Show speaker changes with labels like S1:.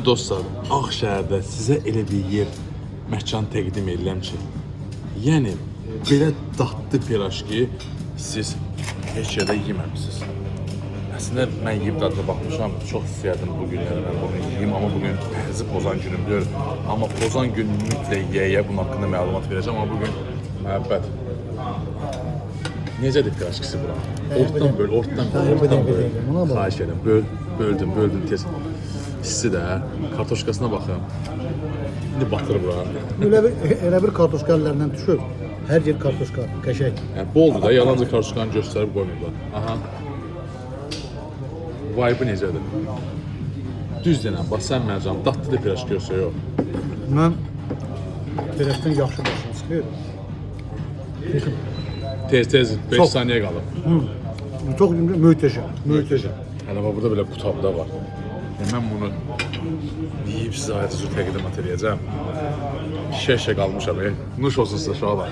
S1: Dostlar, Ağşəhərdə sizə elə bir yer, məkan təqdim edirəm ki, yəni belə dadlı pirajki siz heç yerdə yeməmisiniz. Əslində mən yeyib dadına baxmışam, çox istəyərdim bu günləri mən bunu yeyim, amma bugün pərzi pozan günümdür. Amma pozan gün mütləq yeyə bunun haqqında məlumat verəcəm, amma bugün məhəbbət. Necədir pirajkisi bura? Ortadan böl. Xahiş edirəm, böldüm tez. Hissi də, kartoşkasına baxın. İndi batır bura.
S2: Elə bir kartoşka əllərindən düşür. Hər yer kartoşka, qəşəng.
S1: Yəni boldur da, yalancı kartoşkanı göstərib qoymurlar. Aha. Vibe'ı necədir? Düz denən, bax sən mənə canım, dadlıdır pirajki yoxsa yox.
S2: Mən pirajdan yaxşı başım çıxır.
S1: Tez, 5 saniyə qalıb.
S2: Çox möhtəşəm.
S1: Hələ bax, burada belə qutabda var. Mən bunu yiyib sizə ayrıca təqdimat edəcəm. Şişə qalmışam, nuş olsun sizə uşaqlar.